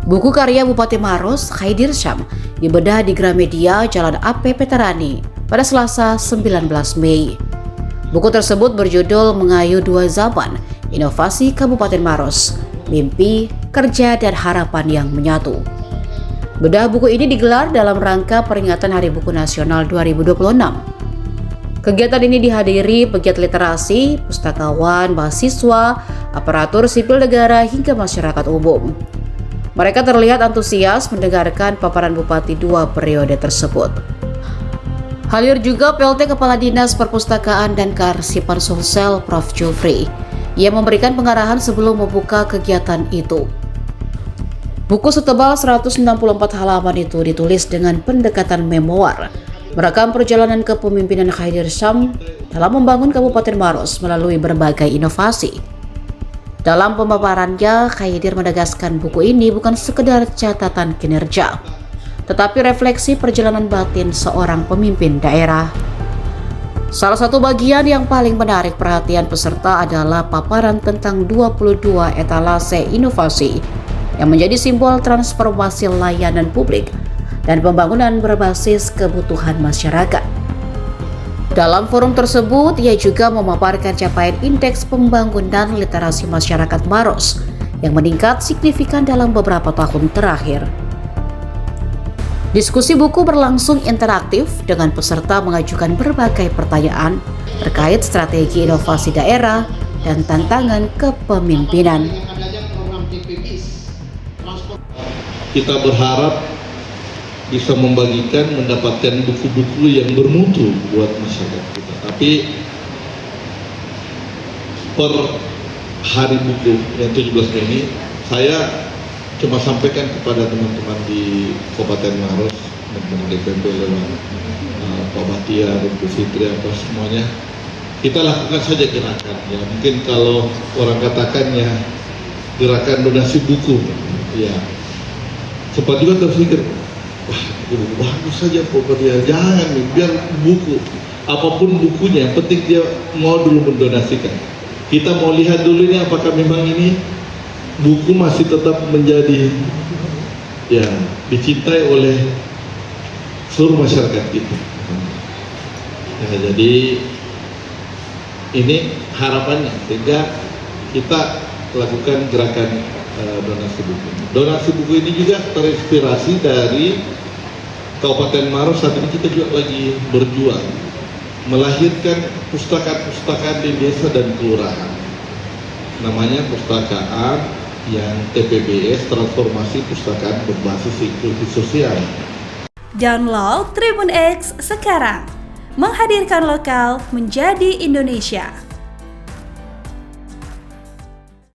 Buku karya Bupati Maros, Khaidir Syam, dibedah di Gramedia Jalan AP Veterani pada Selasa 19 Mei. Buku tersebut berjudul Mengayu Dua Zaman, Inovasi Kabupaten Maros, Mimpi, Kerja, dan Harapan yang Menyatu. Bedah buku ini digelar dalam rangka peringatan Hari Buku Nasional 2026. Kegiatan ini dihadiri pegiat literasi, pustakawan, mahasiswa, aparatur sipil negara, hingga masyarakat umum. Mereka terlihat antusias mendengarkan paparan Bupati 2 periode tersebut. Hadir juga PLT Kepala Dinas Perpustakaan dan Kearsipan Sulsel Prof. Jufri. Ia memberikan pengarahan sebelum membuka kegiatan itu. Buku setebal 164 halaman itu ditulis dengan pendekatan memoir, merekam perjalanan kepemimpinan Khaidir Syam dalam membangun Kabupaten Maros melalui berbagai inovasi. Dalam pemaparannya, Khaidir menegaskan buku ini bukan sekedar catatan kinerja, tetapi refleksi perjalanan batin seorang pemimpin daerah. Salah satu bagian yang paling menarik perhatian peserta adalah paparan tentang 22 etalase inovasi yang menjadi simbol transformasi layanan publik dan pembangunan berbasis kebutuhan masyarakat. Dalam forum tersebut, ia juga memaparkan capaian indeks pembangunan literasi masyarakat Maros yang meningkat signifikan dalam beberapa tahun terakhir. Diskusi buku berlangsung interaktif dengan peserta mengajukan berbagai pertanyaan terkait strategi inovasi daerah dan tantangan kepemimpinan. Kita berharap bisa mendapatkan buku-buku yang bermutu buat masyarakat kita. Tapi per hari buku yang 17 Mei ini, saya cuma sampaikan kepada teman-teman di Kabupaten Maros, teman-teman DPP lewat Pak Batia, Bu Fitri, apa semuanya, kita lakukan saja gerakan. Ya, mungkin kalau orang katakannya gerakan donasi buku, ya sempat juga terpikir, wah, bagus saja pokoknya, jangan nih, biar buku, apapun bukunya, yang penting dia mau dulu mendonasikan. Kita mau lihat dulu ini apakah memang ini buku masih tetap menjadi ya dicintai oleh seluruh masyarakat kita. Ya, jadi ini harapannya, sehingga kita lakukan gerakan donasi buku. Donasi buku ini juga terinspirasi dari Kabupaten Maros. Saat ini kita juga lagi berjuang melahirkan pustakaan-pustakaan di desa dan kelurahan. Namanya pustakaan yang TPBS, Transformasi Pustakaan Berbasis Inklusi Sosial. Download Tribun X sekarang, menghadirkan lokal menjadi Indonesia.